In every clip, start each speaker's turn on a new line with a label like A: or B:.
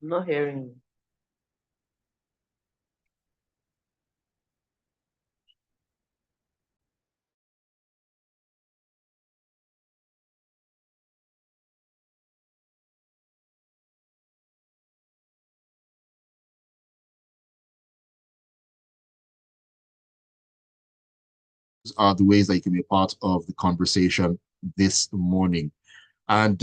A: I'm not hearing you.
B: Are the ways that you can be a part of the conversation this morning. And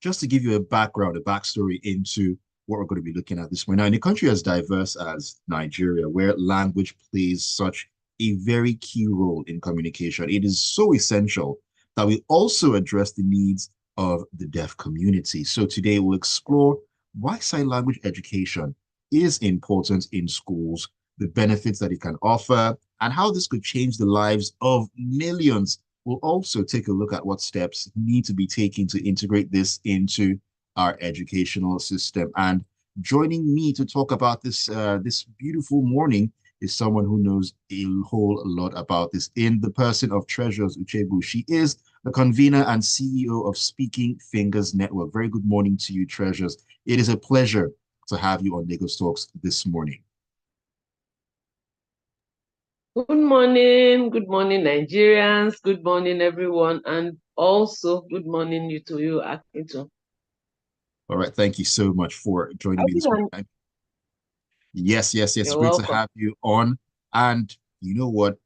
B: just to give you a background, a backstory into what we're going to be looking at this morning. Now, in a country as diverse as Nigeria, where language plays such a very key role in communication, it is so essential that we also address the needs of the deaf community. So today we'll explore why sign language education is important in schools, the benefits that it can offer, and how this could change the lives of millions. We'll also take a look at what steps need to be taken to integrate this into our educational system. And joining me to talk about this beautiful morning is someone who knows a whole lot about this in the person of Treasures Uchegbu. She is the convener and CEO of SpeakingFingers Network. Very good morning to you, Treasures. It is a pleasure to have you on Lagos Talks this morning.
A: Good morning, Nigerians. Good morning, everyone, and also good morning to you, Akito.
B: All right, thank you so much for joining me this morning. Yes. It's
A: You're
B: great to
A: welcome.
B: have you on. And you know what?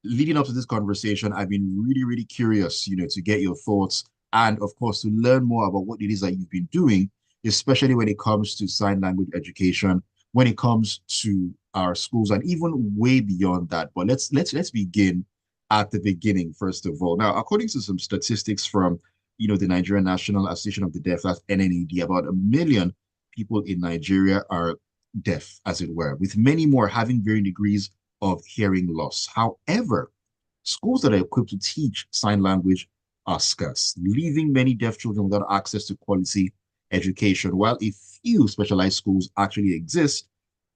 B: Leading up to this conversation, I've been really curious, to get your thoughts and, of course, to learn more about what it is that you've been doing, especially when it comes to sign language education, when it comes to our schools, and even way beyond that. But let's begin at the beginning, first of all. Now, according to some statistics from, the Nigerian National Association of the Deaf, that's NNED, about 1 million people in Nigeria are deaf, as it were, with many more having varying degrees of hearing loss. However, schools that are equipped to teach sign language are scarce, leaving many deaf children without access to quality education. While a few specialized schools actually exist,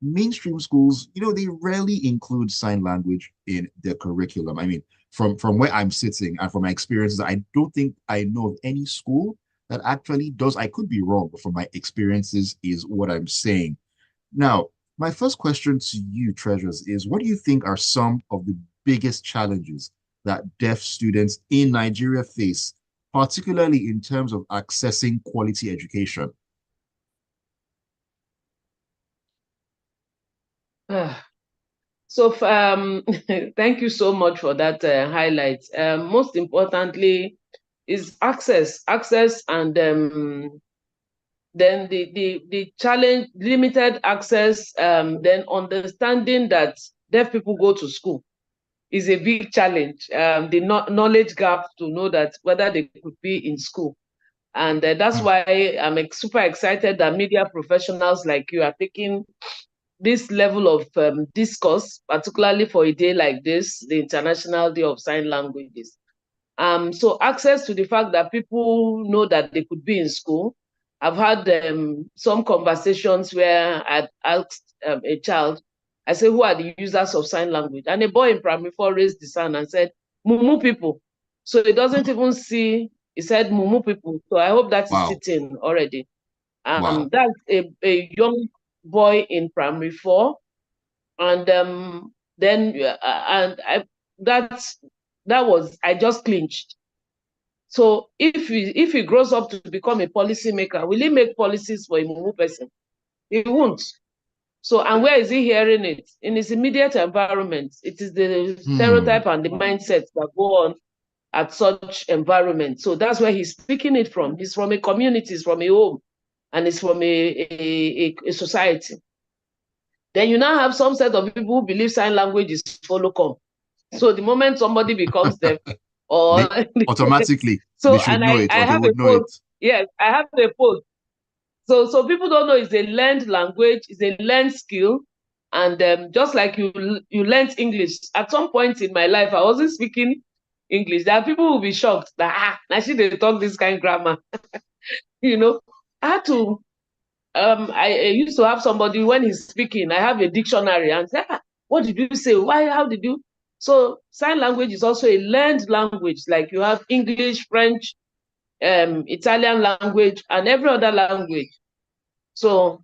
B: mainstream schools, they rarely include sign language in their curriculum. I mean, from where I'm sitting and from my experiences, I don't think I know of any school that actually does. I could be wrong, but from my experiences is what I'm saying. Now, my first question to you, Treasures, is what do you think are some of the biggest challenges that deaf students in Nigeria face, particularly in terms of accessing quality education?
A: So, thank you so much for that highlight. Most importantly, is access, and then the challenge, limited access, then understanding that deaf people go to school is a big challenge. The knowledge gap to know that whether they could be in school. And that's why I'm super excited that media professionals like you are taking this level of discourse, particularly for a day like this, the International Day of Sign Languages. So access to the fact that people know that they could be in school. I've had some conversations where I asked a child, I said, who are the users of sign language? And a boy in primary 4 raised his hand and said, Mumu people. So he doesn't even see, he said Mumu people. So I hope that is
B: Wow.
A: sitting already.
B: Wow.
A: That's a young boy in primary 4. And then, and I, that's, that was, I just clinched. So if he grows up to become a policymaker, will he make policies for a Mumu person? He won't. So, and where is he hearing it? In his immediate environment. It is the
B: Hmm.
A: stereotype and the mindset that go on at such environment. So that's where he's speaking it from. He's from a community, he's from a home, and it's from a society. Then you now have some set of people who believe sign language is follow come. So the moment somebody becomes deaf, or
B: They automatically they
A: so,
B: should
A: and
B: know
A: I
B: it or
A: I
B: they
A: have a
B: would know
A: post.
B: it.
A: Yes, I have a post. So people don't know it's a learned language, it's a learned skill, and just like you learned English at some point in my life, I wasn't speaking English. There are people who will be shocked that now she they talk this kind of grammar. you know, I had to. I used to have somebody when he's speaking, I have a dictionary and say, what did you say? Why? How did you? So sign language is also a learned language, like you have English, French, Italian language, and every other language. So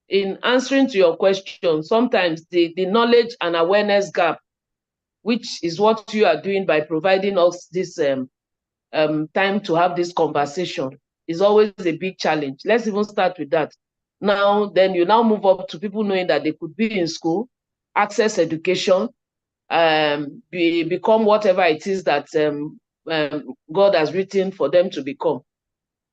A: in answering to your question, sometimes the knowledge and awareness gap, which is what you are doing by providing us this time to have this conversation, is always a big challenge. Let's even start with that. Now, then you now move up to people knowing that they could be in school, access education, become whatever it is that God has written for them to become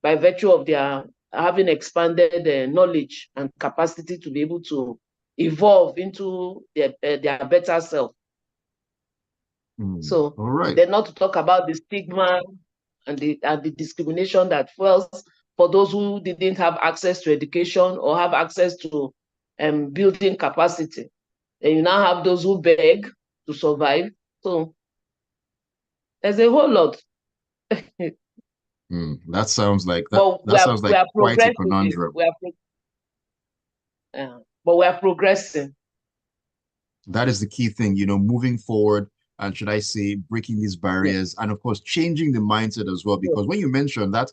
A: by virtue of their having expanded knowledge and capacity to be able to evolve into their better self. So,
B: all right.
A: then not to talk about the stigma and the discrimination that falls for those who didn't have access to education or have access to building capacity. And you now have those who beg to survive. So there's a whole lot.
B: That sounds like
A: But
B: that sounds
A: we
B: like
A: are
B: quite a
A: progressing.
B: conundrum.
A: But we are progressing.
B: That is the key thing, moving forward, and should I say, breaking these barriers, and of course, changing the mindset as well. Because when you mentioned that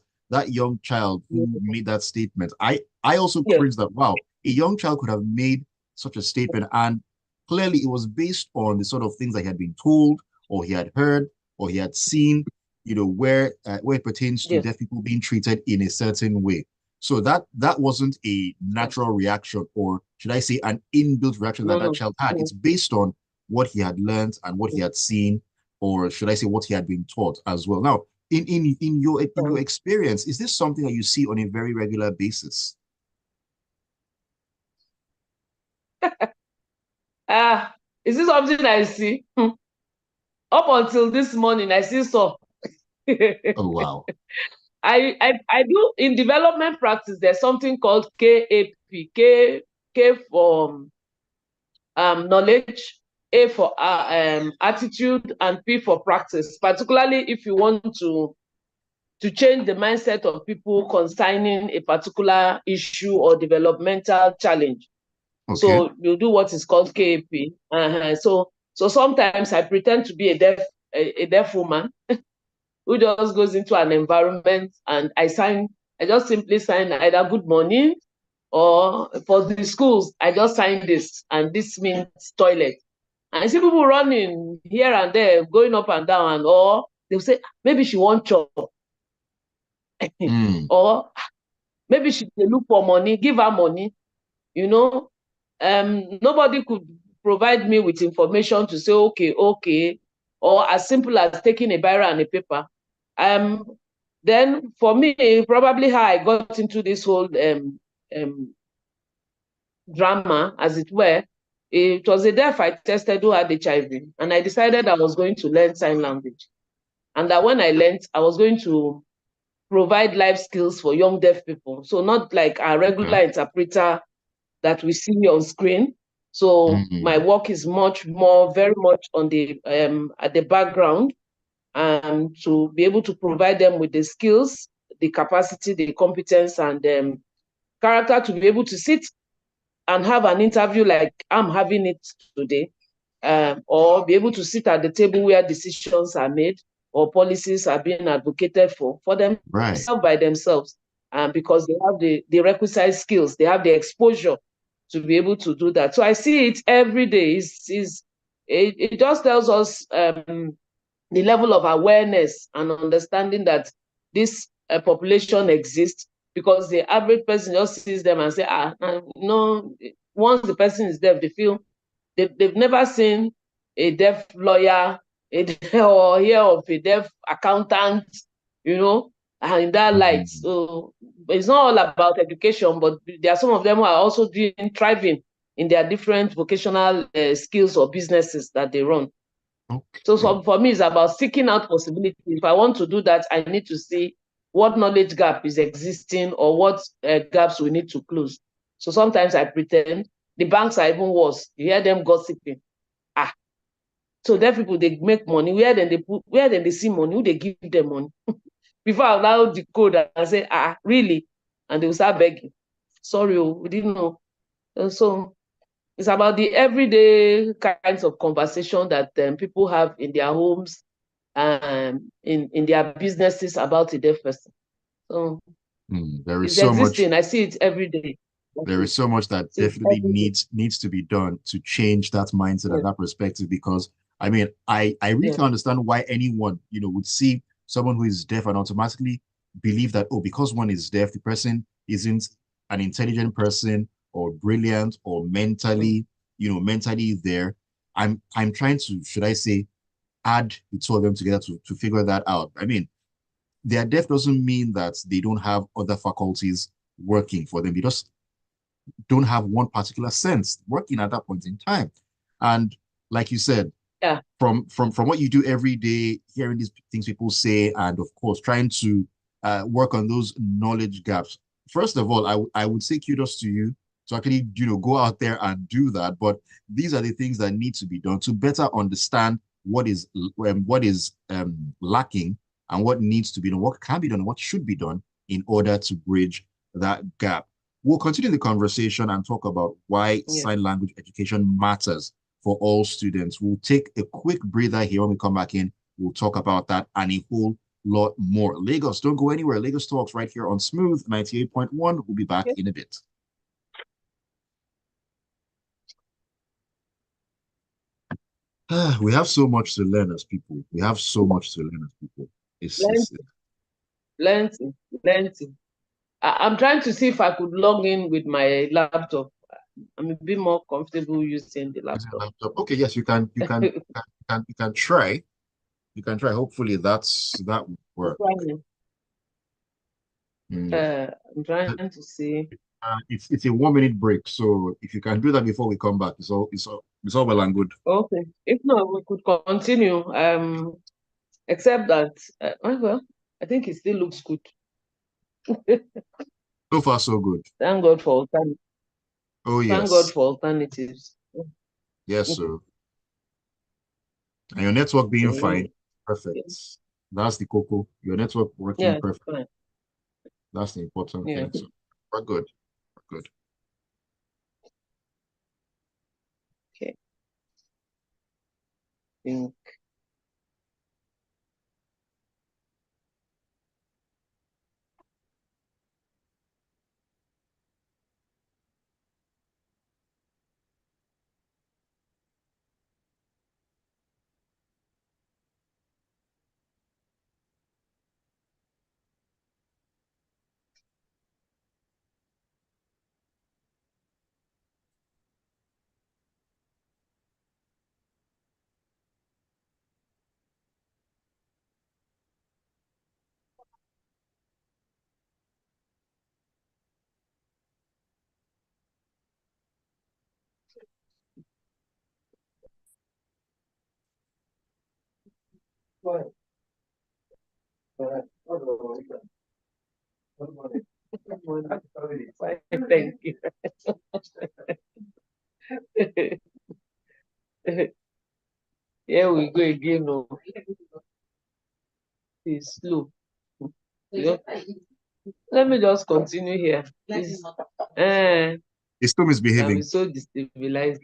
B: young child who made that statement, I also cringed that, wow, a young child could have made such a statement, and clearly it was based on the sort of things that he had been told, or he had heard, or he had seen, where it pertains to deaf people being treated in a certain way. So that wasn't a natural reaction, or should I say an inbuilt reaction that child had. It's based on what he had learned and what he had seen, or should I say what he had been taught as well. Now, in your experience, is this something that you see on a very regular basis?
A: Is this something I see? Up until this morning, I still saw.
B: Oh, wow.
A: I do in development practice, there's something called KAP. K for knowledge, A for attitude, and P for practice, particularly if you want to change the mindset of people concerning a particular issue or developmental challenge. Okay. So you do what is called KAP. So sometimes I pretend to be a deaf woman who just goes into an environment and I just simply sign either good morning, or for the schools, I just sign this, and this means toilet. And I see people running here and there, going up and down, or they'll say, maybe she won't chop. Or maybe she dey look for money, give her money. Nobody could provide me with information to say, okay, or as simple as taking a biro and a paper. Then for me, probably how I got into this whole drama, as it were, it was a deaf I tested who had HIV, and I decided I was going to learn sign language. And that when I learned, I was going to provide life skills for young deaf people. So not like a regular interpreter that we see on screen. So my work is very much on the at the background, to be able to provide them with the skills, the capacity, the competence, and character to be able to sit and have an interview like I'm having it today, or be able to sit at the table where decisions are made or policies are being advocated for themselves by themselves, because they have the requisite skills, they have the exposure to be able to do that. So I see it every day. It just tells us the level of awareness and understanding that this population exists, because the average person just sees them and say, no, once the person is deaf, they feel they've never seen a deaf lawyer or hear of a deaf accountant, and in that light. So it's not all about education, but there are some of them who are also thriving in their different vocational skills or businesses that they run. So for me, it's about seeking out possibilities. If I want to do that, I need to see what knowledge gap is existing or what gaps we need to close. So sometimes I pretend. The banks are even worse. You hear them gossiping. So deaf people, they make money. Where then they see money, who they give them money? Before I now decode and say, really? And they will start begging. Sorry, we didn't know. And so it's about the everyday kinds of conversation that people have in their homes, in their businesses about a deaf person. So
B: there is
A: it's
B: so
A: existing.
B: much.
A: I see it every day.
B: There is so much that
A: See,
B: definitely needs to be done to change that mindset
A: yeah,
B: and that perspective. Because I mean, I really
A: yeah,
B: can understand why anyone would see someone who is deaf and automatically believe that, oh, because one is deaf, the person isn't an intelligent person or brilliant or
A: mm,
B: mentally there. I'm trying to, should I say, add the two of them together to figure that out. I mean, their deaf doesn't mean that they don't have other faculties working for them. They just don't have one particular sense working at that point in time. And like you said,
A: yeah,
B: from what you do every day, hearing these things people say, and of course trying to work on those knowledge gaps. First of all, I would say kudos to you to actually go out there and do that. But these are the things that need to be done to better understand what is lacking and what needs to be done, what can be done, and what should be done in order to bridge that gap. We'll continue the conversation and talk about why
A: yeah.
B: sign language education matters for all students. We'll take a quick breather here. When we come back in, we'll talk about that and a whole lot more. Lagos, don't go anywhere. Lagos Talks right here on Smooth 98.1. We'll be back
A: Okay.
B: in a bit. We have so much to learn as people. We have so much to learn as people. It's
A: Plenty, plenty, plenty. I'm trying to see if I could log in with my laptop. I'm a bit more comfortable using the
B: using a
A: laptop.
B: laptop. Okay, yes, you can try. You can try. Hopefully that will
A: I'm
B: work.
A: trying.
B: Mm.
A: I'm trying to see.
B: It's a 1 minute break. So if you can do that before we come back, it's all well and good.
A: Okay. If not, we could continue. Except that, well, I think it still looks good.
B: So far, so good.
A: Thank God for
B: Oh
A: thank God
B: yes,
A: for alternatives.
B: yes, sir. And your network being fine,
A: Okay.
B: perfect. That's the cocoa. Your network working
A: Yeah,
B: perfect.
A: fine.
B: That's the important
A: Yeah.
B: thing. So we're good. We're good.
A: Okay. Mm. Right. Right. Thank you. Here we go again. No, it's slow. You know, let me just continue here.
B: It's still
A: Can be
B: misbehaving.
A: so destabilized.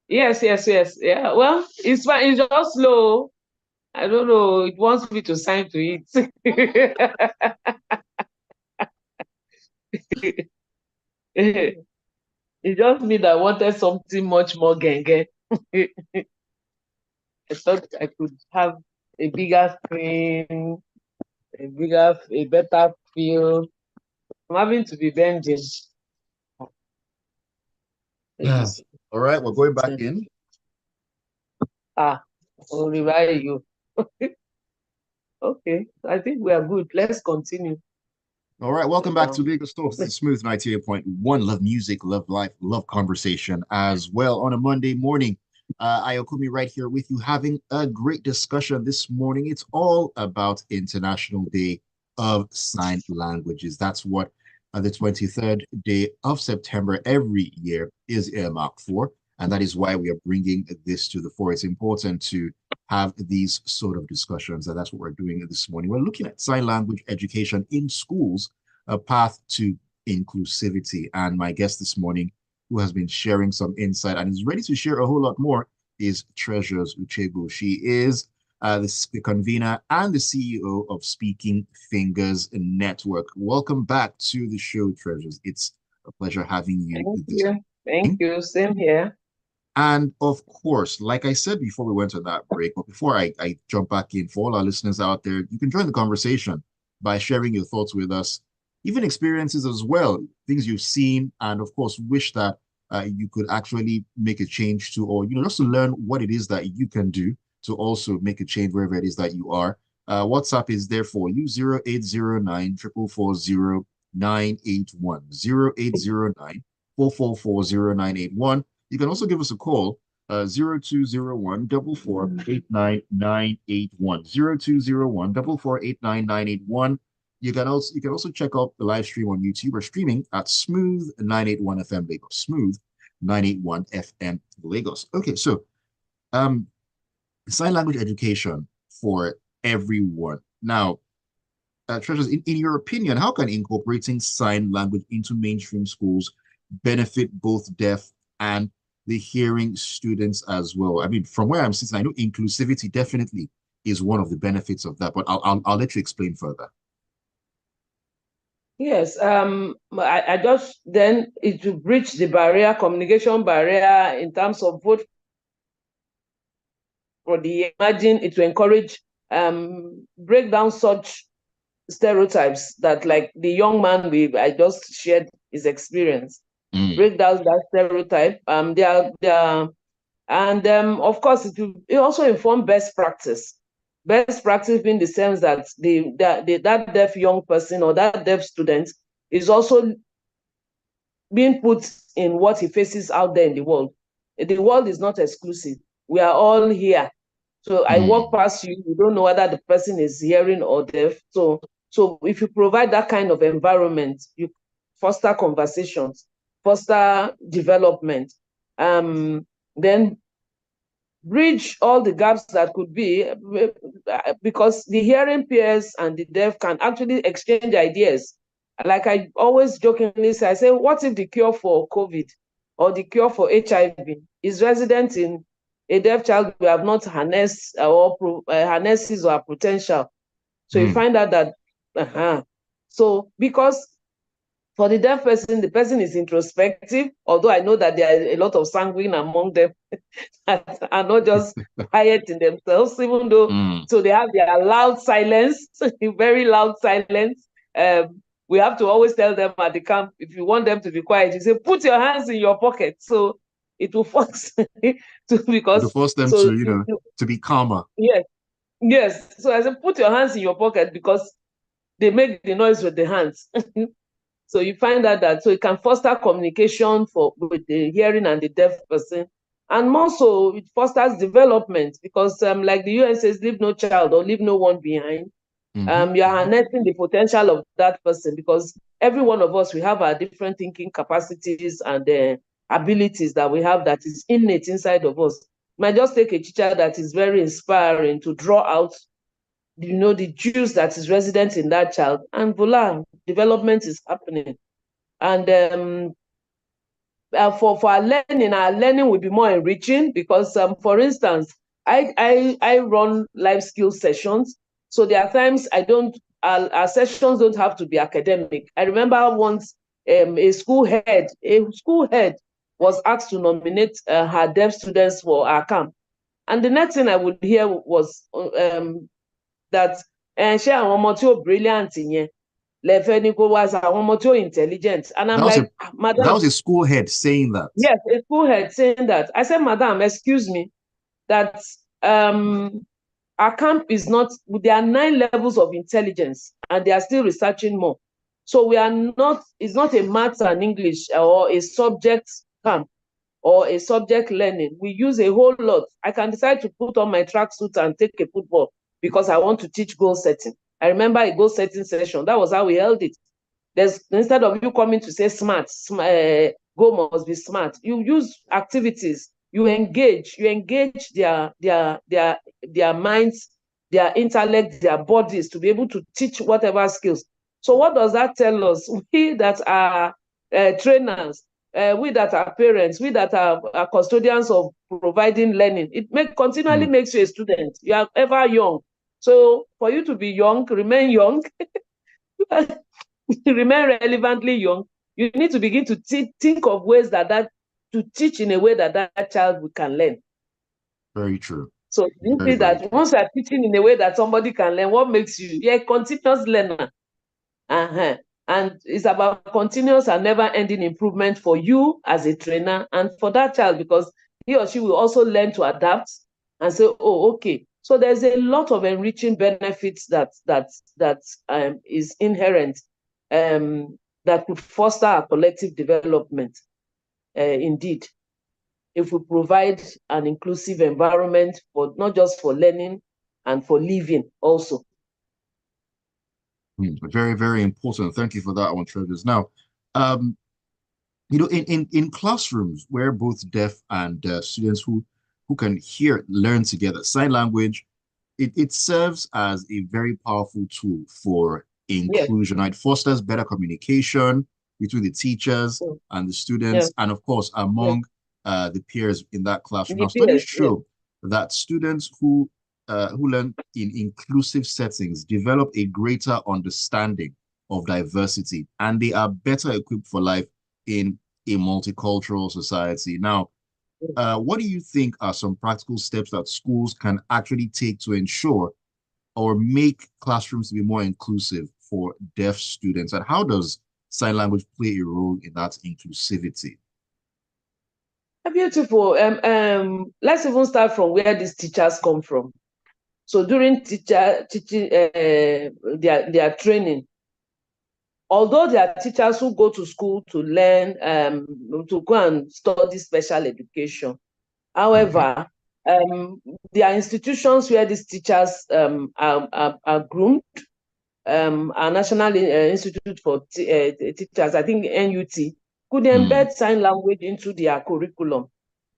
A: Yes, yes, yes. Yeah. Well, it's fine. It's just slow. I don't know. It wants me to sign to it. It just me that wanted something much more genge. I thought I could have a bigger screen, a better feel. I'm having to be bending.
B: All right, we're going back in.
A: Ah, I'll remind you. Okay, I think we are good. Let's continue.
B: All right, welcome back to
A: Now.
B: Legal Talks. This is Smooth 98.1. Love music, love life, love conversation as well on a Monday morning. Ayokunmi right here with you, having a great discussion this morning. It's all about International Day of Sign Languages. That's what the 23rd day of September every year is earmarked for. And that is why we are bringing this to the fore. It's important to have these sort of discussions. And that's what we're doing this morning. We're looking at sign language education in schools, a path to inclusivity. And my guest this morning, who has been sharing some insight and is ready to share a whole lot more, is Treasures Uchegbu. She is the convener and the CEO of Speaking Fingers Network. Welcome back to the show, Treasures. It's A pleasure having you
A: Thank
B: this
A: you. Thank
B: evening.
A: you. Same here.
B: And of course, like I said before we went to that break, but before I jump back in, for all our listeners out there, you can join the conversation by sharing your thoughts with us, even experiences as well, things you've seen, and of course, wish that you could actually make a change to, or just to learn what it is that you can do to also make a change wherever it is that you are. WhatsApp is there for you, 0809 444 0981, 0809 444 You can also give us a call, 0201 4489981, 0201 4489981. You can also check out the live stream on YouTube. We're streaming at Smooth 981 FM Lagos. Smooth 981 FM Lagos. Okay, so um sign language education for everyone. Now, Treasures, in your opinion, how can incorporating sign language into mainstream schools benefit both deaf and the hearing students as well? I mean, from where I'm sitting, I know inclusivity definitely is one of the benefits of that, but I'll let you explain further.
A: Yes, I just then it will breach the barrier, communication barrier in terms of both for the imagine it will encourage break down such stereotypes that like the young man I just shared his experience. Break down that stereotype. And of course it also inform best practice. Best practice being the sense that that deaf young person or that deaf student is also being put in what he faces out there in the world. The world is not exclusive. We are all here. So I walk past you, you don't know whether the person is hearing or deaf. So if you provide that kind of environment, you foster conversations, foster development, then bridge all the gaps that could be, because the hearing peers and the deaf can actually exchange ideas. Like I always jokingly say, I say, what if the cure for COVID or the cure for HIV is resident in a deaf child we have not harnessed or harnesses or potential? So you find out that, so because for the deaf person, the person is introspective, although I know that there are a lot of sanguine among them that are not just quiet in themselves, even though, so they have their loud silence, very loud silence. We have to always tell them at the camp, if you want them to be quiet, you say, put your hands in your pocket. So it will force
B: To force them
A: so
B: to be calmer.
A: Yes. So I said, put your hands in your pocket because they make the noise with the hands. So you find out that so it can foster communication with the hearing and the deaf person. And more so, it fosters development because like the UN says, leave no child or leave no one behind. You're harnessing the potential of that person because every one of us, we have our different thinking capacities and abilities that we have that is innate inside of us. You might just take a teacher that is very inspiring to draw out the juice that is resident in that child, and voila, development is happening. And for our learning will be more enriching because, for instance, I run life skills sessions, so there are times our sessions don't have to be academic. I remember once a school head was asked to nominate her deaf students for our camp, and the next thing I would hear was that ṣé àwọn ọmọ tí ò brilliant yẹn lẹ́fẹ́ ní kó wá sí àwọn ọmọ tí ò intelligent, and I'm like, madam,
B: that was a school head saying that.
A: Yes, a school head saying that. I said, madam, excuse me, that our camp is not, there are 9 levels of intelligence and they are still researching more. So it's not a maths and English or a subject camp or a subject learning. We use a whole lot. I can decide to put on my tracksuit and take a football because I want to teach goal setting. I remember a goal setting session. That was how we held it. Instead of you coming to say goal must be smart, you use activities. You engage their minds, their intellect, their bodies to be able to teach whatever skills. So what does that tell us? We that are trainers, we that are parents, we that are custodians of providing learning, it continually makes you a student. You are ever young. So for you to be young, remain young, remain relevantly young, You need to begin to think of ways to teach in a way that child can learn.
B: Very true.
A: So you
B: Very,
A: see
B: very
A: that
B: true.
A: once you're teaching in a way that somebody can learn, what makes you? You're a continuous learner. And it's about continuous and never-ending improvement for you as a trainer and for that child, because he or she will also learn to adapt and say, oh, okay. So there's a lot of enriching benefits that is inherent, that could foster our collective development, indeed, if we provide an inclusive environment for not just for learning and for living also.
B: Very, very important. Thank you for that one, Treasures. Now, in classrooms where both deaf and students who can hear learn together, sign language, it serves as a very powerful tool for
A: Yes.
B: inclusion. It fosters better communication between the teachers and the students, and of course, among the peers in that classroom. Now, studies show that students who learn in inclusive settings develop a greater understanding of diversity, and they are better equipped for life in a multicultural society. Now, what do you think are some practical steps that schools can actually take to ensure or make classrooms to be more inclusive for deaf students? And how does sign language play a role in that inclusivity?
A: Beautiful. Let's even start from where these teachers come from. So during teaching their training, although there are teachers who go to school to learn, to go and study special education, however, there are institutions where these teachers are groomed. Our National Institute for Teachers, I think NUT, could embed sign language into their curriculum.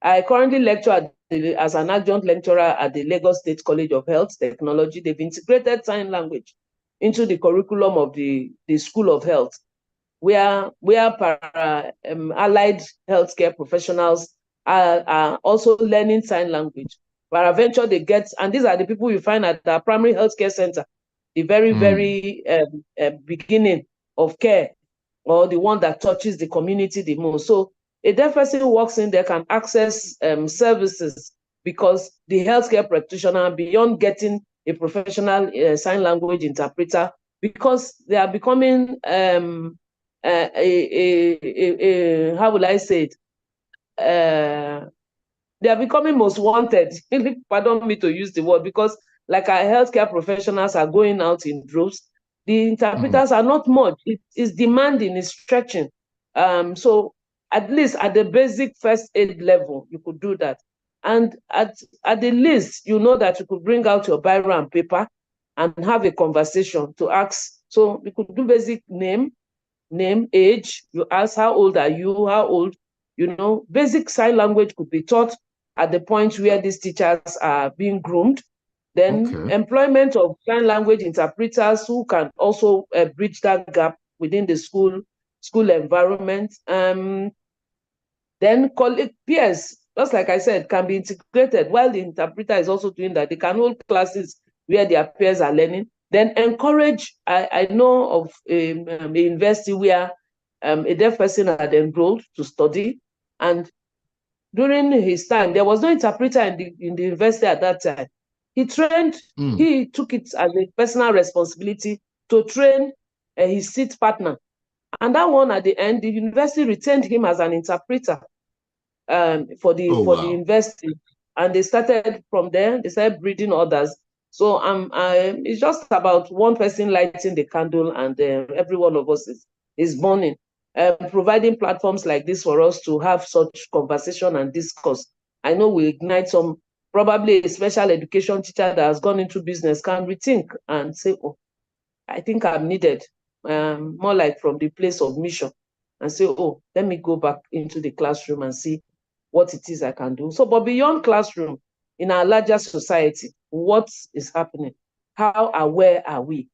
A: I currently lecture as an adjunct lecturer at the Lagos State College of Health Technology. They've integrated sign language into the curriculum of the School of Health, where allied healthcare professionals are also learning sign language. Peradventure they get, and these are the people you find at the primary healthcare center, the very, very beginning of care, or the one that touches the community the most. So a deaf person who walks in there can access services, because the healthcare practitioner, beyond getting a professional sign language interpreter, because they are becoming how will I say it? They are becoming most wanted. Pardon me to use the word, because like our healthcare professionals are going out in droves, the interpreters are not much. It is demanding, it's stretching. So at least at the basic first aid level, you could do that. And at the least, you know that you could bring out your biro and paper and have a conversation to ask. So you could do basic name, age. You ask, how old are you? How old? Basic sign language could be taught at the point where these teachers are being groomed. Then employment of sign language interpreters who can also bridge that gap within the school environment. Then peers, just like I said, can be integrated while the interpreter is also doing that. They can hold classes where their peers are learning. Then encourage, I know of a university where a deaf person had enrolled to study, and during his time, there was no interpreter in the university at that time. He took it as a personal responsibility to train his seat partner. And that one, at the end, the university retained him as an interpreter for the university. And they started from there, they started breeding others. So it's just about one person lighting the candle, and every one of us is burning. Providing platforms like this for us to have such conversation and discourse, I know will ignite some. Probably a special education teacher that has gone into business can rethink and say, oh, I think I'm needed, more like from the place of mission, and say, oh, let me go back into the classroom and see what it is I can do. So, but beyond classroom, in our larger society, what is happening? How aware are we?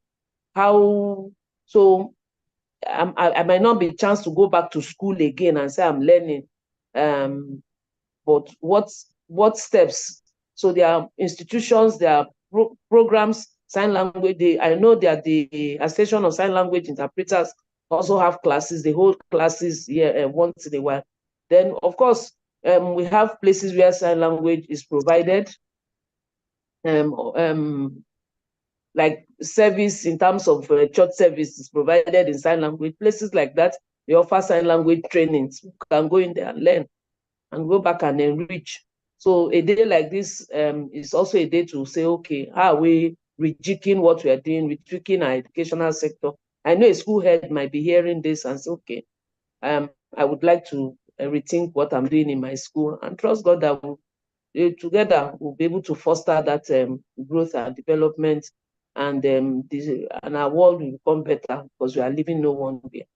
A: So I might not be a chance to go back to school again and say I'm learning, but what steps? So there are institutions, there are programs, sign language. I know that the Association of Sign Language Interpreters also have classes. They hold classes here once in a while. Then, of course, we have places where sign language is provided. Like service in terms of church service is provided in sign language. Places like that, they offer sign language trainings. You can go in there and learn and go back and enrich. So a day like this is also a day to say, okay, how are we rejigging what we are doing, retweaking our educational sector? I know a school head might be hearing this and say, okay, I would like to rethink what I'm doing in my school, and trust God that together we'll be able to foster that growth and development, and our world will become better because we are leaving no one behind.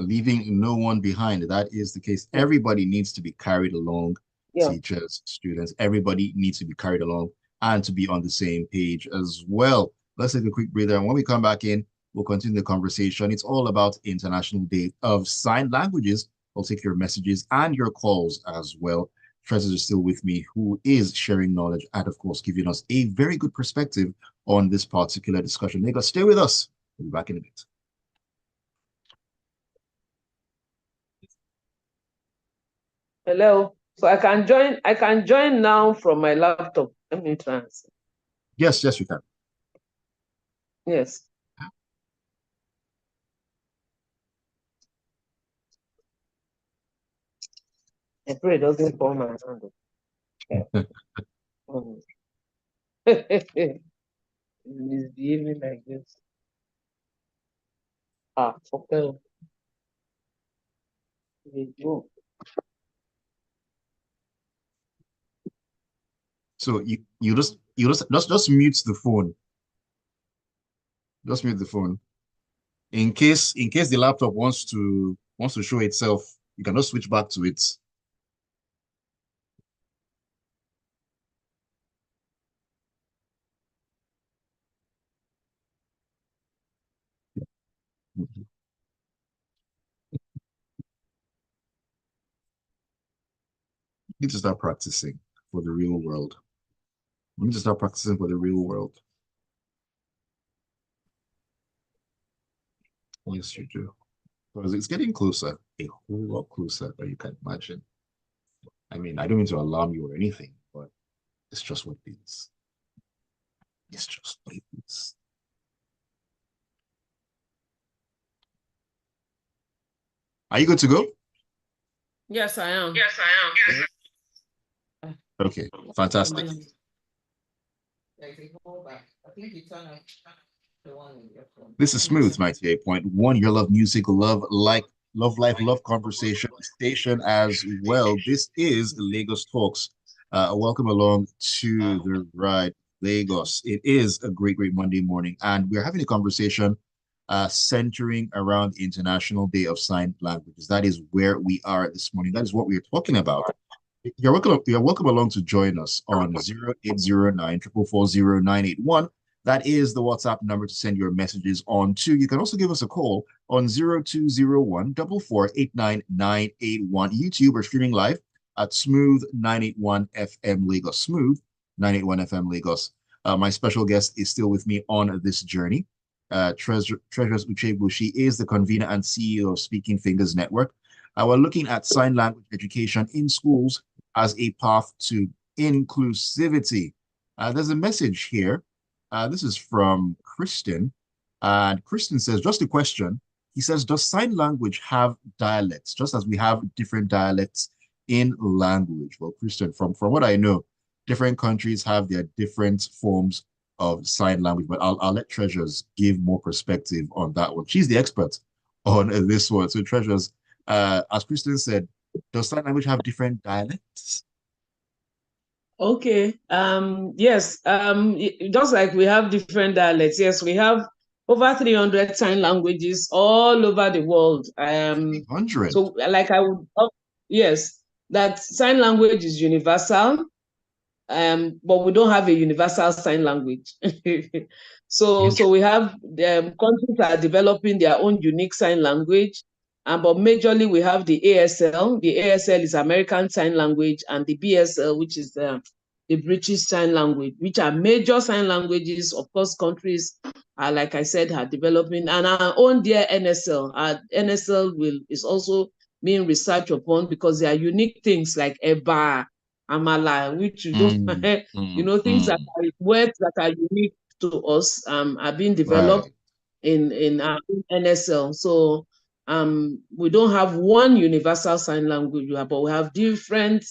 B: Leaving no one behind. That is the case.
A: Yeah.
B: Everybody needs to be carried along,
A: Yeah.
B: teachers, students, everybody needs to be carried along and to be on the same page as well. Let's take a quick breather. And when we come back in, we'll continue the conversation. It's all about International Day of Sign Languages. I'll take your messages and your calls as well. Treasures is still with me, who is sharing knowledge and, of course, giving us a very good perspective on this particular discussion. Lagos, stay with us. We'll be back in a bit.
A: Hello. So I can join now from my laptop. Let me transfer.
B: Yes, you can.
A: Yes. I pray it doesn't fall my hand. Misbehaving like this. Okay.
B: So you just mute the phone. Just mute the phone. In case the laptop wants to show itself, you can just switch back to it. You need to start practicing for the real world. You need to start practicing for the real world. Yes, you do. Because it's getting closer, a whole lot closer than you can imagine. I mean, I don't mean to alarm you or anything, but it's just what it is. It's just what it is. Are you good to go?
A: Yes, I am.
B: Okay, fantastic. This is Smooth 98.1, your love music, love life, love conversation station as well. This is Lagos Talks. Welcome along to the ride, Lagos. It is a great Monday morning, and we're having a conversation centering around International Day of Sign Languages. That is where we are this morning. That is what we are talking about. You're welcome along to join us on 0809 444 0981. That is the WhatsApp number to send your messages on to. You can also give us a call on 0201 4489981. YouTube, we're streaming live at Smooth 981 FM Lagos. Smooth 981 FM Lagos. My special guest is still with me on this journey. Treasures Uchegbu. She is the convener and CEO of SpeakingFingers Network. We're looking at sign language education in schools as a path to inclusivity. There's a message here. This is from Kristen. And Kristen says, just a question. He says, does sign language have dialects, just as we have different dialects in language? Well, Kristen, from what I know, different countries have their different forms of sign language, but I'll let Treasures give more perspective on that one. She's the expert on this one. So Treasures, as Kristen said, does sign language have different dialects?
A: Okay. Yes. Just like we have different dialects. Yes, we have over 300 sign languages all over the world.
B: 300.
A: So, like yes, that sign language is universal. But we don't have a universal sign language. So we have countries that are developing their own unique sign language. But majorly we have the ASL. The ASL is American Sign Language, and the BSL, which is the the British Sign Language, which are major sign languages. Of course, countries are, like I said, are developing, and our own dear NSL. Our NSL is also being researched upon because there are unique things like Eba, Amala, which you don't, things that are words that are unique to us, are being developed in our NSL. So we don't have one universal sign language, but we have different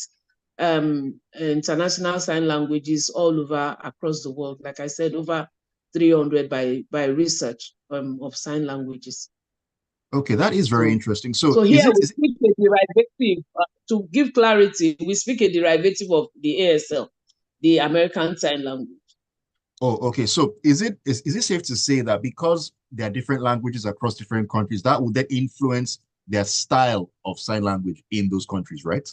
A: international sign languages all over across the world. Like I said, over 300 by research of sign languages.
B: Okay, that is very interesting. So
A: here we speak a derivative. To give clarity, we speak a derivative of the ASL, the American Sign Language.
B: Oh, okay. So is it safe to say that because there are different languages across different countries, that would then influence their style of sign language in those countries, right?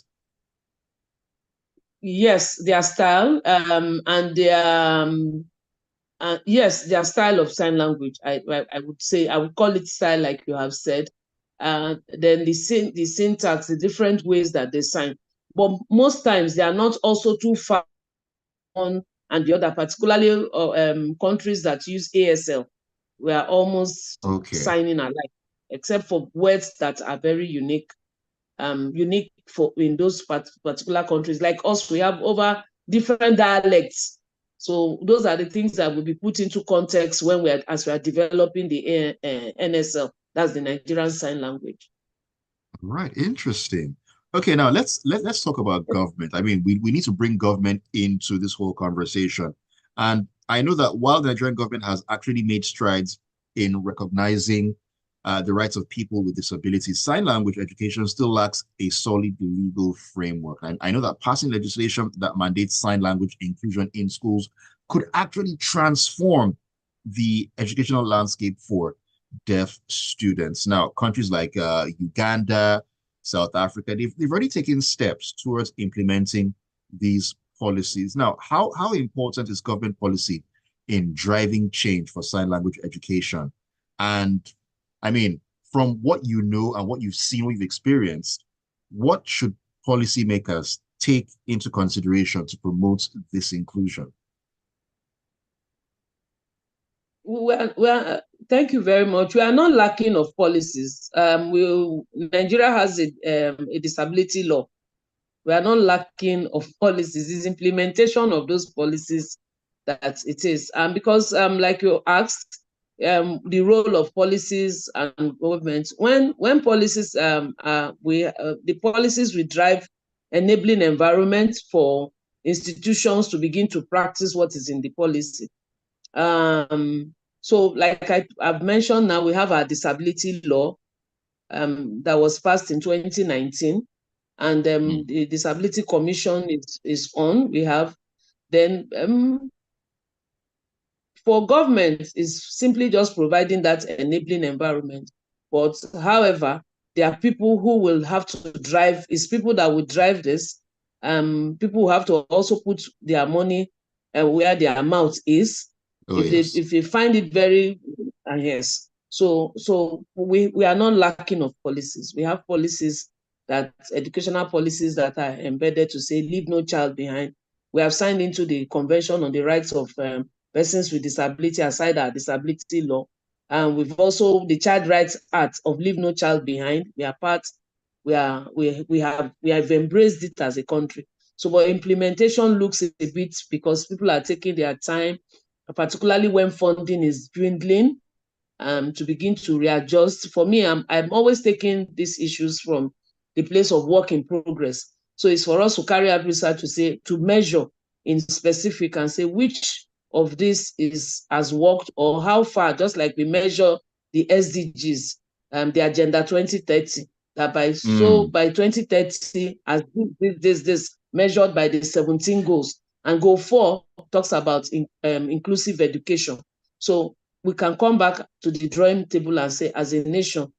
A: Yes, their style, and their yes, their style of sign language. I would say, I would call it style, like you have said. Then the syntax, the different ways that they sign. But most times they are not also too far on and the other, particularly countries that use ASL. We are almost signing alike, except for words that are very unique for in those particular countries. Like us, we have over different dialects. So those are the things that will be put into context when as we are developing the NSL. That's the Nigerian Sign Language.
B: Right, interesting. Okay, now let's talk about government. I mean, we need to bring government into this whole conversation. And I know that while the Nigerian government has actually made strides in recognizing the rights of people with disabilities, sign language education still lacks a solid legal framework. And I know that passing legislation that mandates sign language inclusion in schools could actually transform the educational landscape for deaf students. Now, countries like Uganda, South Africa, they've already taken steps towards implementing these policies. Now, how important is government policy in driving change for sign language education? And I mean, from what you know and what you've seen, what you've experienced, what should policymakers take into consideration to promote this inclusion?
A: Well, thank you very much. We are not lacking of policies. Nigeria has a disability law. We are not lacking of policies. It's implementation of those policies that it is. Because like you asked, the role of policies and government, when policies the policies will drive enabling environment for institutions to begin to practice what is in the policy. So like I've mentioned, now we have our disability law that was passed in 2019, and the Disability Commission is on. We have then for government is simply just providing that enabling environment. But however, there are people who will have to drive, it's people that will drive this. People who have to also put their money where their mouth is. If they find it very, yes. So we are not lacking of policies. We have policies, that educational policies that are embedded to say leave no child behind. We have signed into the Convention on the Rights of Persons with Disability aside our disability law. And we've also the Child Rights Act of Leave No Child Behind. We have embraced it as a country. So but implementation looks a bit, because people are taking their time, particularly when funding is dwindling, to begin to readjust. For me, I'm always taking these issues from the place of work in progress. So it's for us to carry out research to measure in specific and say which of this has worked, or how far, just like we measure the SDGs, the Agenda 2030, that by 2030, as this measured by the 17 goals, and goal 4 talks about inclusive education. So we can come back to the drawing table and say, as a nation,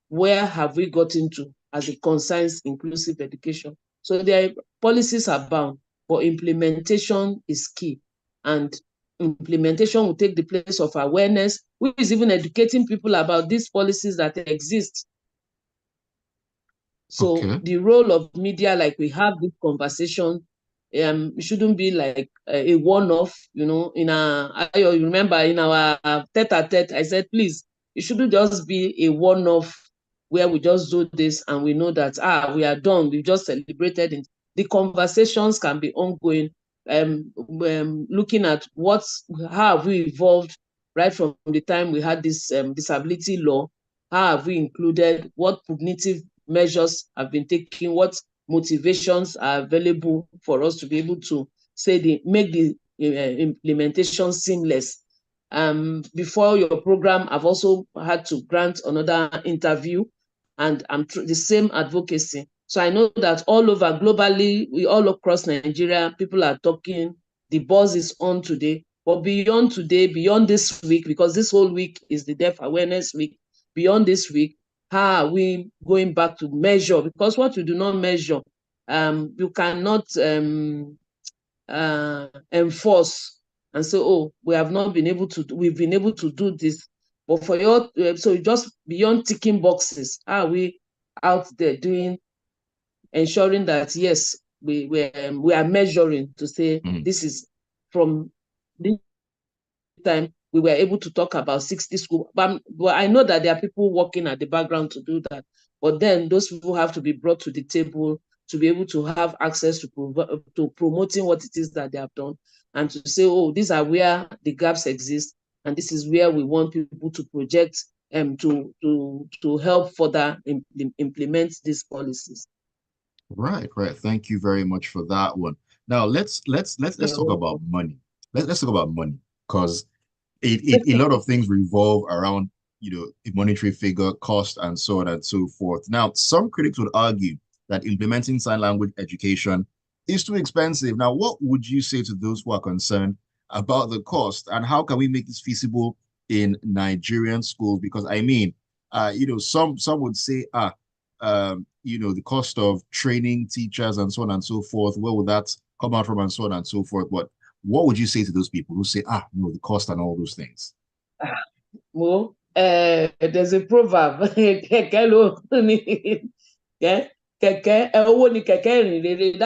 A: where have we gotten to as it concerns inclusive education? So their policies are bound, but implementation is key. And implementation will take the place of awareness, which is even educating people about these policies that exist. So the role of media, like we have this conversation, It shouldn't be like a one-off, you know. You remember in our tete-a-tete, I said, please, it shouldn't just be a one-off where we just do this and we know that, we are done, we just celebrated it. The conversations can be ongoing, looking at how have we evolved right from the time we had this disability law. How have we included? What punitive measures have been taken? What motivations are available for us to be able to make the implementation seamless? Before your program, I've also had to grant another interview, and I'm the same advocacy. So I know that all over globally, all across Nigeria, people are talking. The buzz is on today. But beyond today, beyond this week, because this whole week is the Deaf Awareness Week, beyond this week, how are we going back to measure? Because what you do not measure, you cannot enforce and say, oh, we've been able to do this. But for your, so just beyond ticking boxes, how are we out there ensuring that, yes, we are measuring to say this is from this time we were able to talk about 60 schools. But I know that there are people working at the background to do that. But then those people have to be brought to the table to be able to have access to promoting what it is that they have done, and to say, oh, these are where the gaps exist, and this is where we want people to project to help further implement these policies.
B: Right. Thank you very much for that one. Now let's talk about money. Let's talk about money, because a lot of things revolve around, a monetary figure, cost, and so on and so forth. Now, some critics would argue that implementing sign language education is too expensive. Now, what would you say to those who are concerned about the cost, and how can we make this feasible in Nigerian schools? Because I mean, some would say, the cost of training teachers and so on and so forth, where would that come out from, and so on and so forth. But what would you say to those people who say, the cost and all those things?
A: Well, there's a proverb.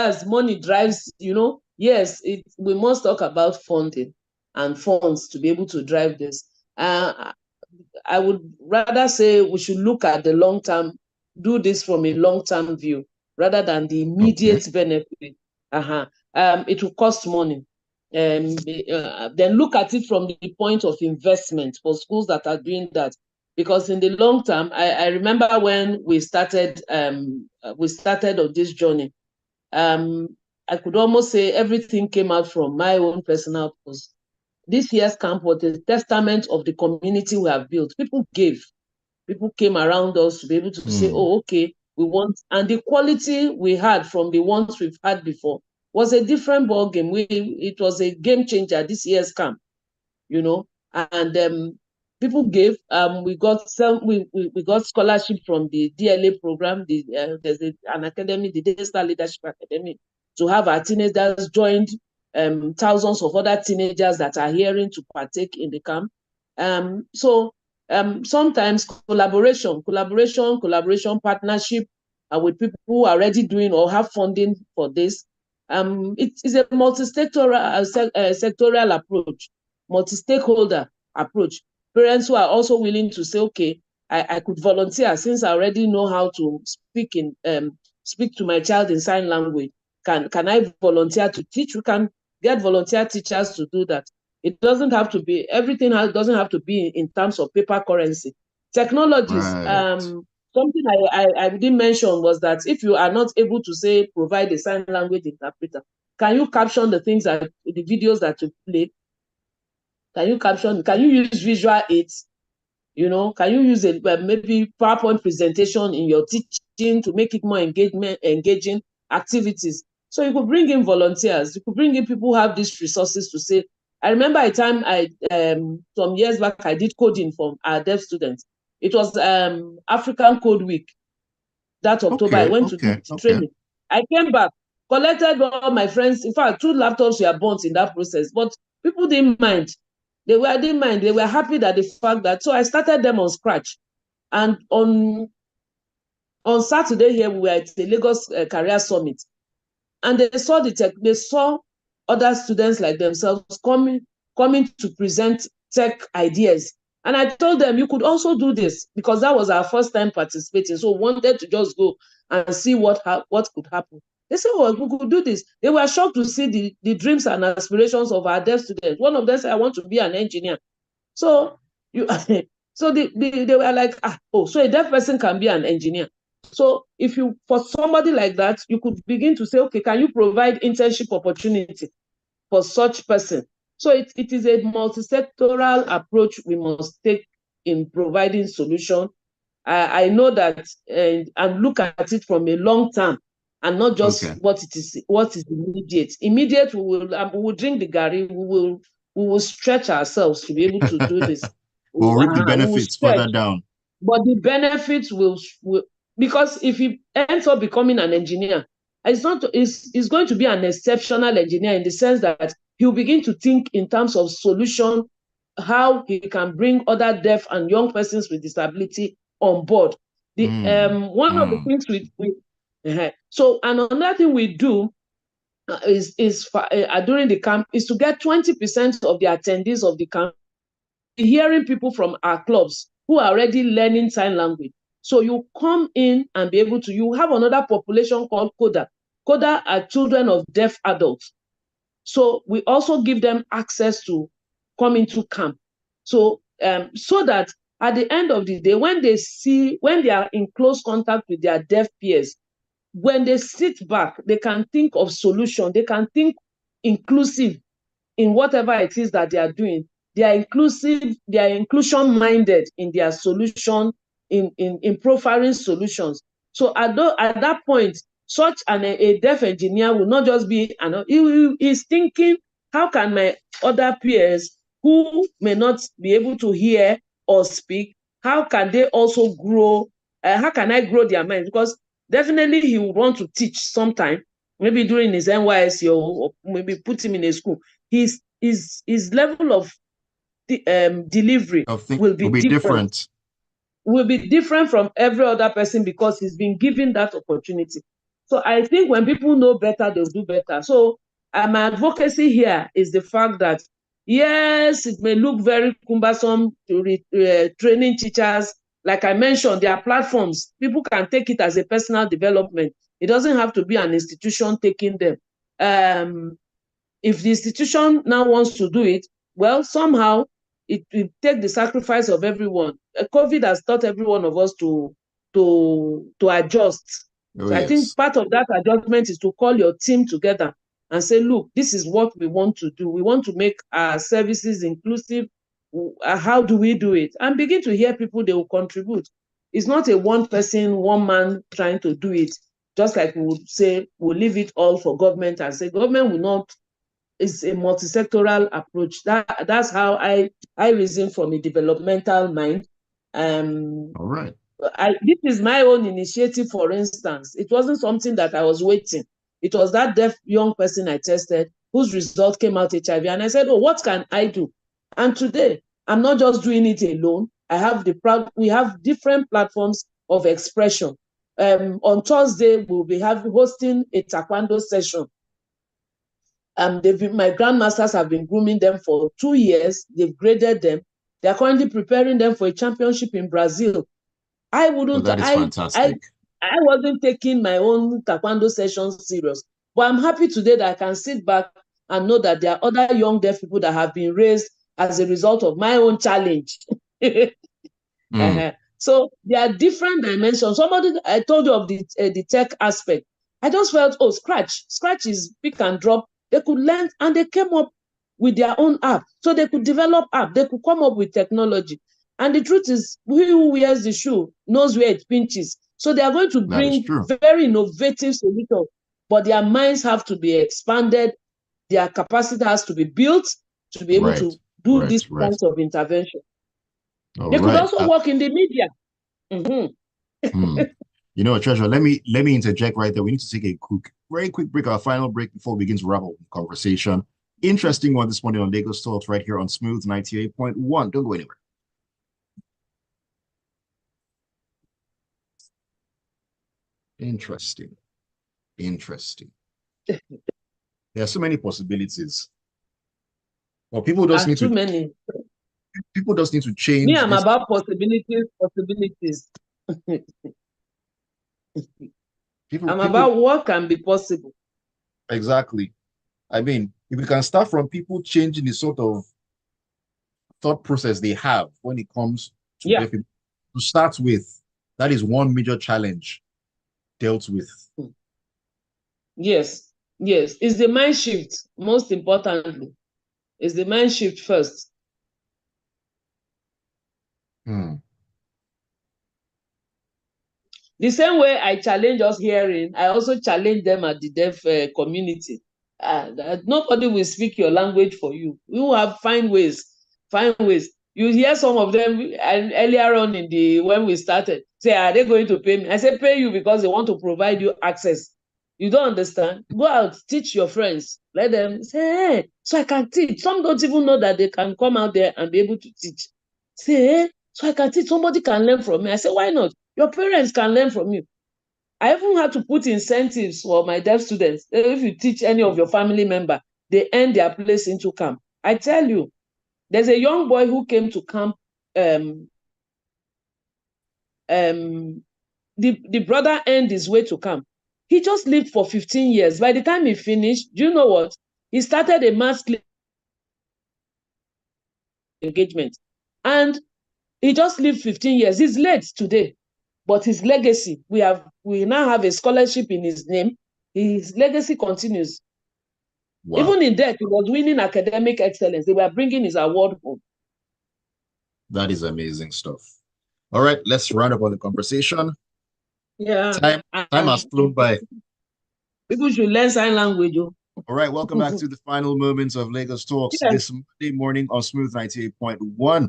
A: That's money drives, Yes, we must talk about funding and funds to be able to drive this. I would rather say we should look at the long term, do this from a long-term view rather than the immediate benefit. It will cost money. Then look at it from the point of investment for schools that are doing that. Because in the long term, I remember when we started on this journey, I could almost say everything came out from my own personal post. This year's camp was a testament of the community we have built. People came around us to be able to say, oh, okay, we want, and the quality we had from the ones we've had before was a different ball game. It was a game changer this year's camp, and people gave. We got scholarship from the DLA program. There's an academy, the Daystar Leadership Academy, to have our teenagers joined thousands of other teenagers that are hearing to partake in the camp. Sometimes collaboration, partnership with people who are already doing or have funding for this. It is a sectorial approach, multi-stakeholder approach. Parents who are also willing to say, okay, I could volunteer since I already know how to speak to my child in sign language. Can I volunteer to teach? We can get volunteer teachers to do that. It doesn't have to be, doesn't have to be in terms of paper currency. Technologies, something I didn't mention was that if you are not able to say, provide a sign language interpreter, can you caption the videos that you play? Can you use visual aids? Can you use maybe PowerPoint presentation in your teaching to make it more engaging activities? So you could bring in volunteers. You could bring in people who have these resources to say. I remember a time some years back, I did coding for our deaf students. It was African Code Week. That October, I went to do training. I came back, collected all my friends. In fact, 2 laptops were burnt in that process, but people didn't mind. They were happy that the fact that, so I started them on scratch. And on Saturday here, we were at the Lagos Career Summit. and they saw other students like themselves coming to present tech ideas. And I told them, you could also do this, because that was our first time participating. So we wanted to just go and see what could happen. They said, well, we could do this. They were shocked to see the dreams and aspirations of our deaf students. One of them said, I want to be an engineer. So you so they were like, so a deaf person can be an engineer. So if you, for somebody like that, you could begin to say, okay, can you provide internship opportunity for such person? So it is a multi-sectoral approach we must take in providing solution. I know that, and look at it from a long term, and not just what is immediate. Immediate, we will drink the garri, we will stretch ourselves to be able to do this.
B: We'll reap the
A: We will
B: benefits
A: stretch,
B: further down.
A: but the benefits will, because if he ends up becoming an engineer, it's going to be an exceptional engineer, in the sense that he'll begin to think in terms of solution, how he can bring other deaf and young persons with disability on board. One of the things so, and another thing we do during the camp is to get 20% of the attendees of the camp hearing people from our clubs who are already learning sign language. So you come in and be able to, you have another population called CODA. CODA are children of deaf adults. So we also give them access to come into camp. So, so that at the end of the day, when they are in close contact with their deaf peers, when they sit back, they can think of solution, they can think inclusive in whatever it is that they are doing. They are inclusive, they are inclusion minded in their solution, in profiling solutions. So at that point, such a deaf engineer will not just be, he is thinking, how can my other peers who may not be able to hear or speak, how can they also grow? How can I grow their mind? Because definitely he will want to teach sometime, maybe during his NYSC, or maybe put him in a school. His level of delivery will be different. Will be different from every other person, because he's been given that opportunity. So I think when people know better, they'll do better. So my advocacy here is the fact that, yes, it may look very cumbersome to training teachers. Like I mentioned, there are platforms. People can take it as a personal development. It doesn't have to be an institution taking them. If the institution now wants to do it, well, somehow it will take the sacrifice of everyone. COVID has taught every one of us to adjust. So I think part of that adjustment is to call your team together and say, look, this is what we want to do. We want to make our services inclusive. How do we do it? And begin to hear people, they will contribute. It's not a one person, one man trying to do it. Just like we would say, we'll leave it all for government and say, government will not. It's a multi-sectoral approach. That's how I reason from a developmental mind.
B: All right.
A: This is my own initiative, for instance. It wasn't something that I was waiting. It was that deaf young person I tested whose result came out HIV. And I said, oh, what can I do? And today, I'm not just doing it alone. We have different platforms of expression. On Thursday, we'll be hosting a taekwondo session. My grandmasters have been grooming them for 2 years. They've graded them. They are currently preparing them for a championship in Brazil.
B: That is fantastic.
A: I wasn't taking my own taekwondo sessions serious, but I'm happy today that I can sit back and know that there are other young deaf people that have been raised as a result of my own challenge. So there are different dimensions. I told you of the tech aspect. I just felt, Scratch is pick and drop. They could learn, and they came up with their own app. So they could develop app. They could come up with technology. And the truth is, who wears the shoe knows where it pinches. So they are going to bring very innovative solutions, but their minds have to be expanded. Their capacity has to be built to be able to do these kinds of intervention. They could also work in the media.
B: You know, Treasure, let me interject right there. We need to take a very quick break, our final break before we begin to wrap up the conversation. Interesting one this morning on Lagos Talks right here on Smooth 98.1. Don't go anywhere. Interesting. There are so many possibilities. Well, people just
A: Are
B: need
A: too
B: to
A: many. Me,
B: change
A: I'm
B: this.
A: about possibilities, possibilities. I'm
B: People
A: about what can be possible.
B: exactly. I mean, if we can start from people changing the sort of thought process they have when it comes to
A: Yeah.
B: deaf people, to start with, that is one major challenge dealt with.
A: Yes. Yes. It's the mind shift, most importantly. It's the mind shift first.
B: Hmm.
A: The same way I challenge us hearing, I also challenge them at the deaf community. That nobody will speak your language for you. You have find ways, find ways. You hear some of them and earlier on in the when we started say, are they going to pay me? I say, pay you because they want to provide you access. You don't understand? Go out, teach your friends. Let them say, hey, so I can teach. Some don't even know that they can come out there and be able to teach. Say, hey, so I can teach. Somebody can learn from me. I say, why not? Your parents can learn from you. I even had to put incentives for my deaf students. If you teach any of your family member, they earn their place into camp. I tell you, there's a young boy who came to camp. Um, the brother earned his way to camp. He just lived for 15 years. By the time he finished, do you know what? He started a mass engagement. And he just lived 15 years. He's late today, but his legacy, we now have a scholarship in his name. His legacy continues.
B: Wow,
A: Even in death, he was winning academic excellence. They were bringing his award home.
B: that is amazing stuff. All right, let's round up on the conversation.
A: Yeah.
B: Time has flown by.
A: People should learn sign language. Oh.
B: All right, welcome back to the final moments of Lagos Talks
A: Yeah.
B: this Monday morning on Smooth 98.1.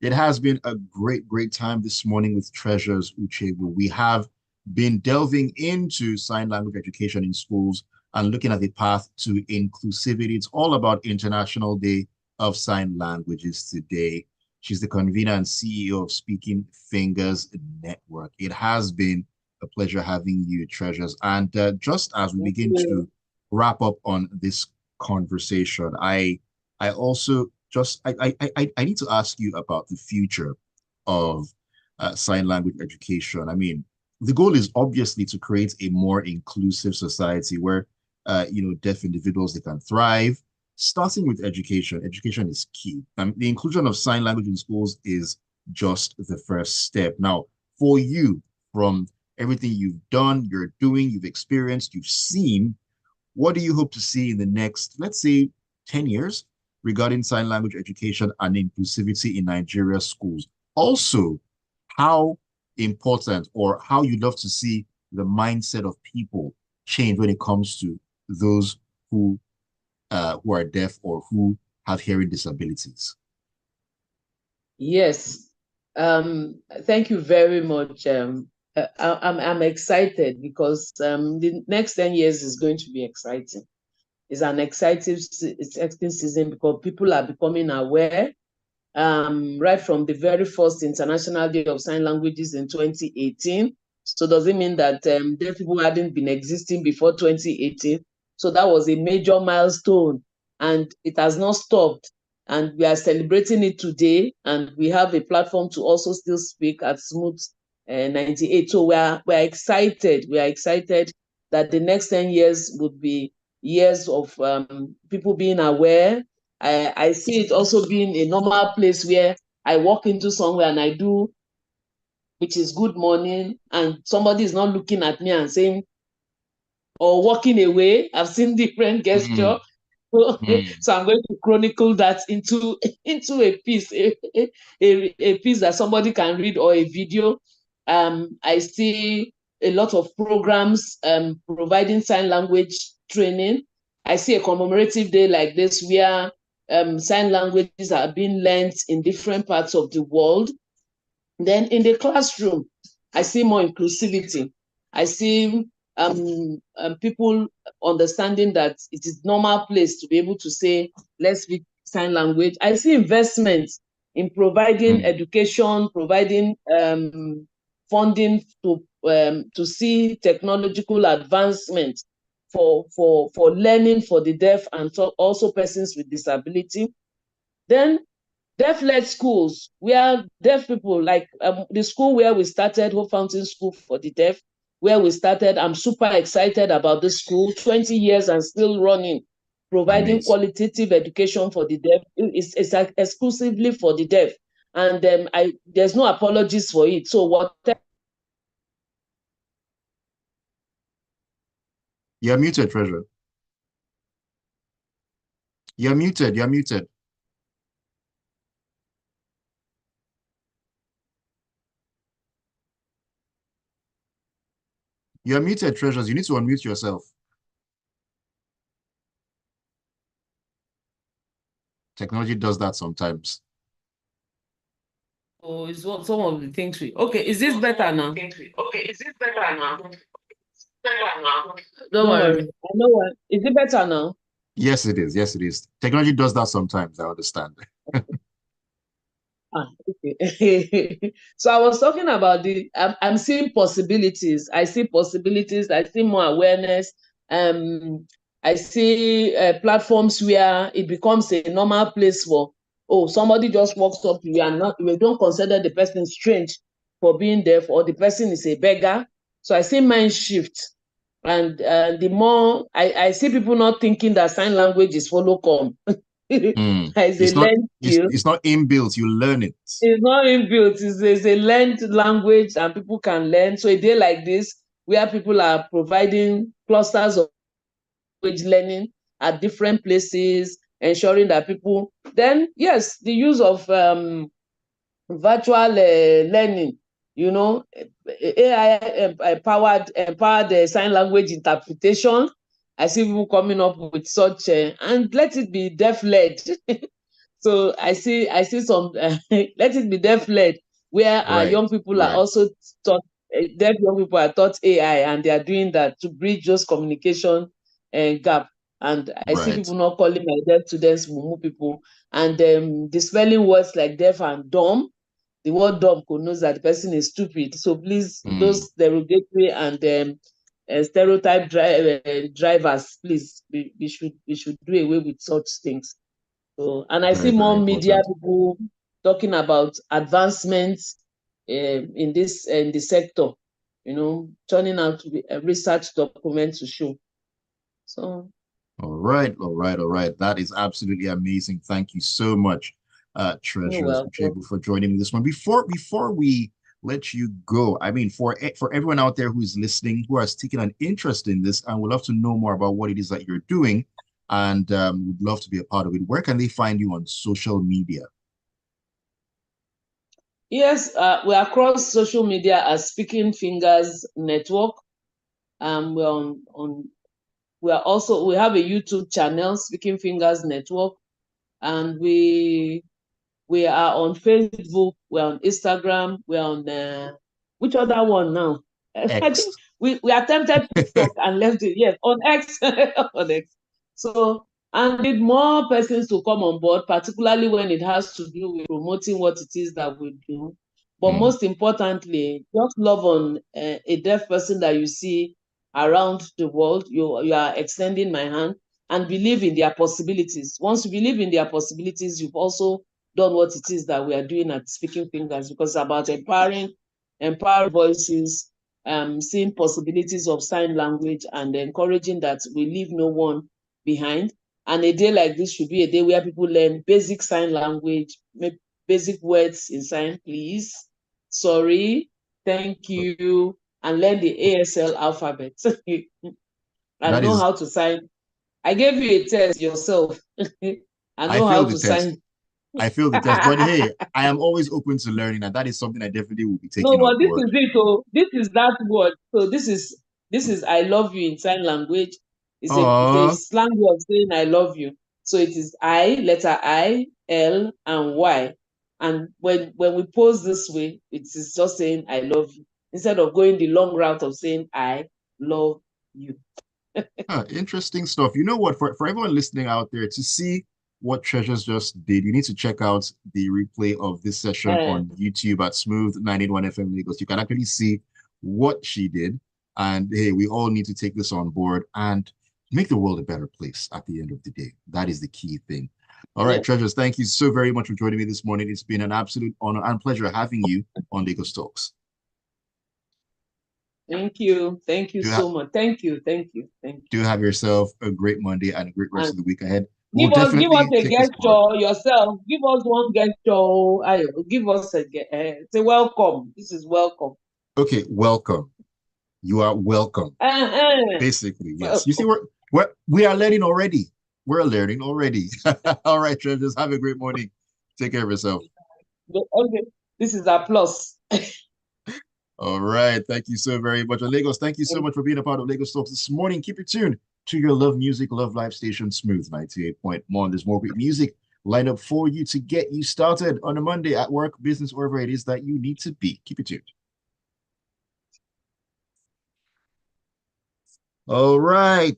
B: It has been a great time this morning with Treasures Uchegbu. We have been delving into sign language education in schools and looking at the path to inclusivity. It's all about International Day of Sign Languages today. She's the convener and CEO of Speaking Fingers Network. It has been a pleasure having you, Treasures. And just as we begin to wrap up on this conversation, I also just I need to ask you about the future of sign language education. I mean, the goal is obviously to create a more inclusive society where deaf individuals they can thrive. Starting with education, education is key. The inclusion of sign language in schools is just the first step. Now, for you, from everything you've done, you're doing, you've experienced, you've seen, what do you hope to see in the next, let's say, 10 years regarding sign language education and inclusivity in Nigeria schools? Also, how important or how you'd love to see the mindset of people change when it comes to those who are deaf or who have hearing disabilities?
A: Yes. Thank you very much. I'm excited because the next 10 years is going to be exciting. It's an exciting season because people are becoming aware. Right from the very first International Day of Sign Languages in 2018. So does it mean that deaf people hadn't been existing before 2018? So that was a major milestone and it has not stopped. And we are celebrating it today. And we have a platform to also still speak at Smooth 98. So we're excited. We are excited that the next 10 years would be years of people being aware. I see it also being a normal place where I walk into somewhere and I do, which is good morning, and somebody is not looking at me and saying, or walking away. I've seen different gesture.
B: Mm, mm,
A: So I'm going to chronicle that into a piece, a piece that somebody can read or a video. I see a lot of programs providing sign language training. I see a commemorative day like this where sign languages are being learned in different parts of the world. Then in the classroom, I see more inclusivity. I see people understanding that it is normal place to be able to say, let's speak sign language. I see investment in providing
B: mm,
A: education, providing funding to see technological advancement. for learning for the deaf and also persons with disability. Then deaf-led schools where deaf people, like the school where we started, Hope Fountain School for the Deaf, where we started. I'm super excited about this school, 20 years and still running, providing
B: Amazing.
A: qualitative education for the deaf. It's exclusively for the deaf. And there's no apologies for it. So whatever.
B: You're muted, Treasure. You're muted. You're muted. You're muted, Treasures. You need to unmute yourself. Technology does that sometimes.
A: Oh, it's what some of the things we. Okay, is this better now?
C: Okay, is this better now? Better now.
A: Don't worry. I know what. Is it better now?
B: Yes, it is. Yes, it is. Technology does that sometimes. I understand.
A: Okay. So I was talking about I'm seeing possibilities. I see possibilities. I see more awareness. I see platforms where it becomes a normal place for, oh, somebody just walks up to you and you don't consider the person strange for being deaf, or the person is a beggar. So I see mind shift. And the more I see people not thinking that sign language is follow come.
B: It's not, it's not inbuilt, you learn it.
A: It's not inbuilt, it's a learned language and people can learn. So a day like this, where people are providing clusters of language learning at different places, ensuring that people, then yes, the use of virtual learning, AI empowered sign language interpretation. I see people coming up with such, and let it be deaf-led. So I see some let it be deaf-led, where our young people are also taught, deaf young people are taught AI, and they are doing that to bridge those communication gap. And I see people not calling my deaf students mumu people, and dispelling words like deaf and dumb. The word dumb connotes that the person is stupid. So please, those derogatory and stereotype drivers, please, we should do away with such things. So, and I see more media people talking about advancements in the sector, turning out to be a research document to show. So.
B: All right. That is absolutely amazing. Thank you so much, Treasures Uchegbu, for joining me this one. Before we let you go, I mean, for everyone out there who is listening, who has taken an interest in this and would love to know more about what it is that you're doing, and would love to be a part of it, where can they find you on social media?
A: Yes, we're across social media as SpeakingFingers Network. We have a YouTube channel, SpeakingFingers Network, and we are on Facebook, we're on Instagram, we're on which other one now? I think we attempted TikTok and left it. Yes, on X. On X. So, and need more persons to come on board, particularly when it has to do with promoting what it is that we do. But most importantly, just love on a deaf person that you see around the world. You are extending my hand, and believe in their possibilities. Once you believe in their possibilities, you've also done what it is that we are doing at SpeakingFingers, because it's about empower voices, seeing possibilities of sign language, and encouraging that we leave no one behind. And a day like this should be a day where people learn basic sign language, basic words in sign, please, sorry, thank you, and learn the ASL alphabet. And know how to sign. I gave you a test yourself. I know how to sign.
B: I feel the test, but hey, I am always open to learning, and that is something I definitely will be taking on board.
A: No, but this is it. Oh, this is that word. So this is I love you in sign language. It's a slang way of saying I love you. So it is I, letter I, L, and Y. And when we pose this way, it is just saying I love you, instead of going the long route of saying I love you.
B: Interesting stuff. You know what? For everyone listening out there, to see what Treasures just did, you need to check out the replay of this session on YouTube at Smooth 981 FM Lagos. You can actually see what she did. And hey, we all need to take this on board and make the world a better place at the end of the day. That is the key thing. All right, Treasures, thank you so very much for joining me this morning. It's been an absolute honor and pleasure having you on Lagos Talks.
A: Thank you. Thank you so much. Thank you. Thank you. Thank you.
B: Do have yourself a great Monday and a great rest of the week ahead.
A: Give us a gesture yourself. Give us one gesture. Give us a say welcome. This is welcome.
B: Okay, welcome. You are welcome. Basically, yes. You see, we are learning already. We're learning already. All right, Treasures, have a great morning. Take care of yourself.
A: Okay, this is a plus.
B: All right, thank you so very much. Lagos, thank you so much for being a part of Lagos Talks this morning. Keep it tuned to your love music, love live station, Smooth 98.1. There's more great music lined up for you to get you started on a Monday at work, business, wherever it is that you need to be. Keep it tuned. All right.